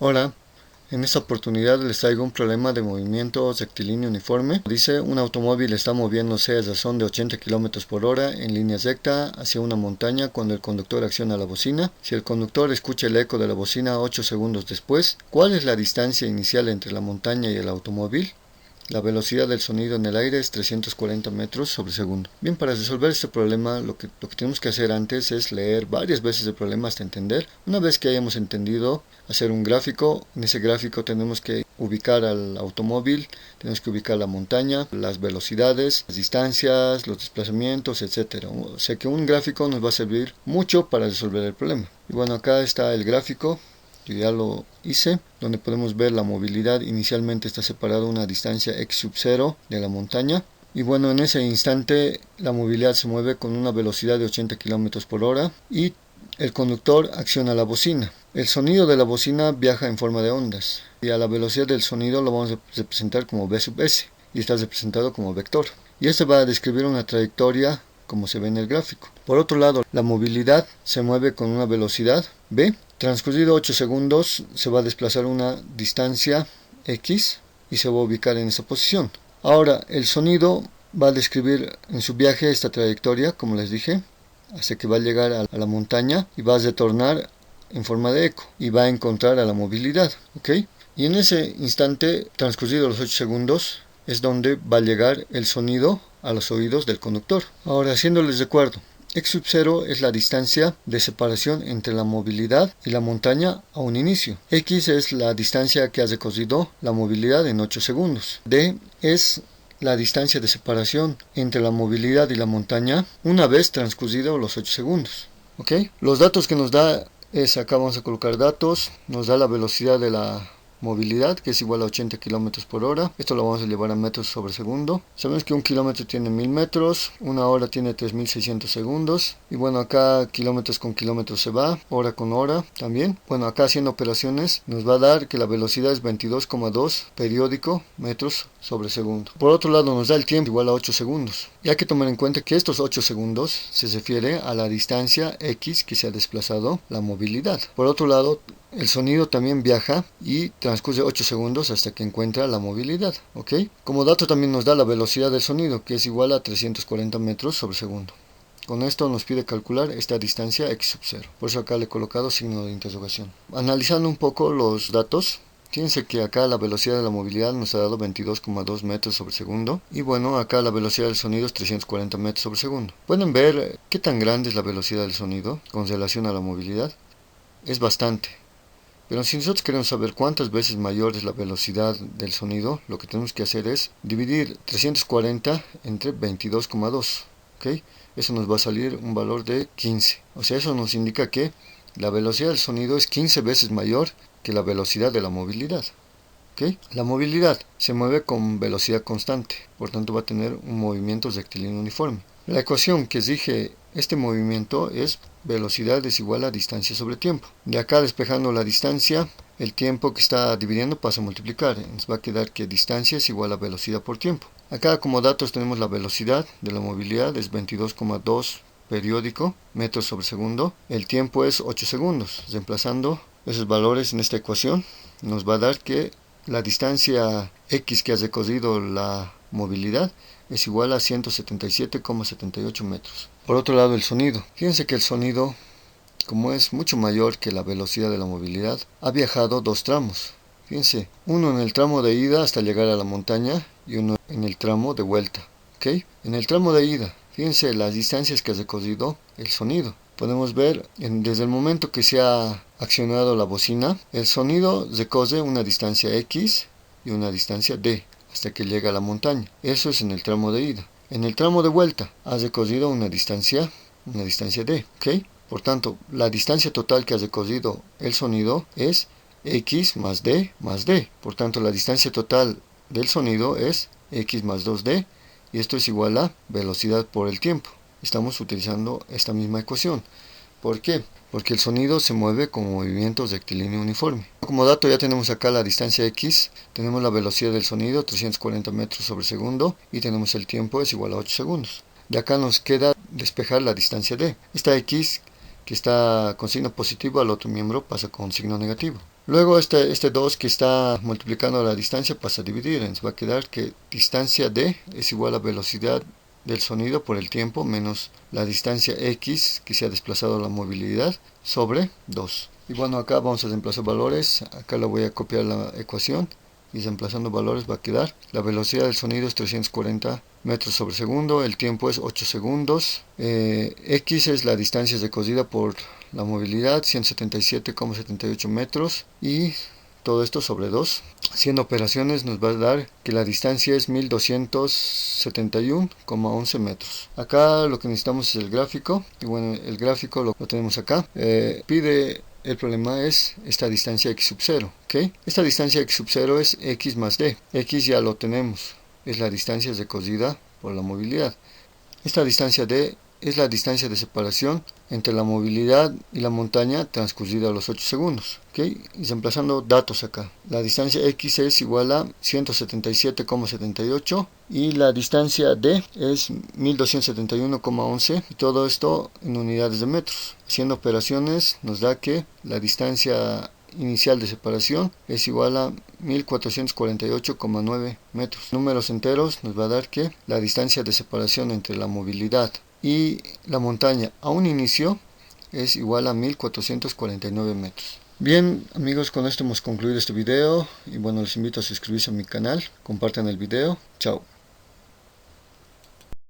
Hola, en esta oportunidad les traigo un problema de movimiento rectilíneo uniforme. Dice, un automóvil está moviéndose a razón de 80 km por hora en línea recta hacia una montaña cuando el conductor acciona la bocina. Si el conductor escucha el eco de la bocina 8 segundos después, ¿cuál es la distancia inicial entre la montaña y el automóvil? La velocidad del sonido en el aire es 340 metros sobre segundo. Bien, para resolver este problema lo que tenemos que hacer antes es leer varias veces el problema hasta entender. Una vez que hayamos entendido, hacer un gráfico. En ese gráfico tenemos que ubicar al automóvil, tenemos que ubicar la montaña, las velocidades, las distancias, los desplazamientos, etc. O sea que un gráfico nos va a servir mucho para resolver el problema. Y bueno, acá está el gráfico. Yo ya lo hice, donde podemos ver la movilidad. Inicialmente está separada una distancia x sub 0 de la montaña. Y bueno, en ese instante la movilidad se mueve con una velocidad de 80 km por hora y el conductor acciona la bocina. El sonido de la bocina viaja en forma de ondas y a la velocidad del sonido lo vamos a representar como v sub s y está representado como vector. Y este va a describir una trayectoria como se ve en el gráfico. Por otro lado, la movilidad se mueve con una velocidad v. Transcurrido 8 segundos se va a desplazar una distancia x y se va a ubicar en esa posición. Ahora el sonido va a describir en su viaje esta trayectoria, como les dije, hasta que va a llegar a la montaña y va a retornar en forma de eco y va a encontrar a la movilidad, ¿ok? Y en ese instante, transcurridos los 8 segundos, es donde va a llegar el sonido a los oídos del conductor. Ahora, haciéndoles recuerdo, x sub 0 es la distancia de separación entre la movilidad y la montaña a un inicio. X es la distancia que ha recorrido la movilidad en 8 segundos. D es la distancia de separación entre la movilidad y la montaña una vez transcurridos los 8 segundos. ¿Ok? Los datos que nos da es, acá vamos a colocar datos, nos da la velocidad de la movilidad, que es igual a 80 km por hora. Esto lo vamos a llevar a metros sobre segundo. Sabemos que un kilómetro tiene 1000 metros, una hora tiene 3600 segundos. Y bueno, acá kilómetros con kilómetros se va, hora con hora también. Bueno, acá haciendo operaciones nos va a dar que la velocidad es 22,2 periódico metros sobre segundo. Por otro lado nos da el tiempo igual a 8 segundos. Y hay que tomar en cuenta que estos 8 segundos se refiere a la distancia x que se ha desplazado la movilidad. Por otro lado, el sonido también viaja y transcurre 8 segundos hasta que encuentra la movilidad, ¿ok? Como dato también nos da la velocidad del sonido, que es igual a 340 metros sobre segundo. Con esto nos pide calcular esta distancia x sub 0. Por eso acá le he colocado signo de interrogación. Analizando un poco los datos, fíjense que acá la velocidad de la movilidad nos ha dado 22,2 metros sobre segundo. Y bueno, acá la velocidad del sonido es 340 metros sobre segundo. Pueden ver qué tan grande es la velocidad del sonido con relación a la movilidad. Es bastante. Pero si nosotros queremos saber cuántas veces mayor es la velocidad del sonido, lo que tenemos que hacer es dividir 340 entre 22,2. ¿Ok? Eso nos va a salir un valor de 15. O sea, eso nos indica que la velocidad del sonido es 15 veces mayor que la velocidad de la movilidad. ¿Ok? La movilidad se mueve con velocidad constante, por tanto va a tener un movimiento rectilíneo uniforme. La ecuación que rige este movimiento es velocidad es igual a distancia sobre tiempo. De acá, despejando la distancia, el tiempo que está dividiendo pasa a multiplicar. Nos va a quedar que distancia es igual a velocidad por tiempo. Acá como datos tenemos la velocidad de la movilidad, es 22,2 periódico metros sobre segundo. El tiempo es 8 segundos. Reemplazando esos valores en esta ecuación, nos va a dar que la distancia x que ha recorrido la movilidad es igual a 177,78 metros. Por otro lado, el sonido. Fíjense que el sonido, como es mucho mayor que la velocidad de la movilidad, ha viajado dos tramos. Fíjense, uno en el tramo de ida hasta llegar a la montaña y uno en el tramo de vuelta. ¿Ok? En el tramo de ida, fíjense las distancias que ha recorrido el sonido. Podemos ver desde el momento que se ha accionado la bocina, el sonido recorre una distancia x y una distancia d hasta que llega a la montaña. Eso es en el tramo de ida. En el tramo de vuelta ha recorrido una distancia d. ¿Ok? Por tanto, la distancia total que ha recorrido el sonido es x más d más d. Por tanto, la distancia total del sonido es x más 2d y esto es igual a velocidad por el tiempo. Estamos utilizando esta misma ecuación. ¿Por qué? Porque el sonido se mueve con movimiento rectilíneo uniforme. Como dato ya tenemos acá la distancia x, tenemos la velocidad del sonido 340 metros sobre segundo y tenemos el tiempo es igual a 8 segundos. De acá nos queda despejar la distancia d. Esta x que está con signo positivo al otro miembro pasa con signo negativo. Luego este 2 que está multiplicando la distancia pasa a dividir. Nos va a quedar que distancia D es igual a velocidad del sonido por el tiempo menos la distancia X que se ha desplazado la movilidad sobre 2. Y bueno, acá vamos a reemplazar valores. Acá le voy a copiar la ecuación y reemplazando valores va a quedar la velocidad del sonido es 340 metros sobre segundo, el tiempo es 8 segundos, X es la distancia recorrida por la movilidad, 177,78 metros, y todo esto sobre 2. Haciendo operaciones nos va a dar que la distancia es 1271,11 metros. Acá lo que necesitamos es el gráfico, y bueno, el gráfico lo tenemos acá. El problema es esta distancia x sub 0, ¿ok? Esta distancia x sub 0 es x más d. X ya lo tenemos, es la distancia recorrida por la movilidad. Esta distancia d es la distancia de separación entre la movilidad y la montaña transcurrida a los 8 segundos. ¿Okay? Y reemplazando datos acá. La distancia x es igual a 177,78 y la distancia d es 1271,11 y todo esto en unidades de metros. Haciendo operaciones nos da que la distancia inicial de separación es igual a 1448,9 metros. Números enteros nos va a dar que la distancia de separación entre la movilidad y la montaña a un inicio es igual a 1449 metros. Bien amigos, con esto hemos concluido este video y bueno, les invito a suscribirse a mi canal, compartan el video, chao.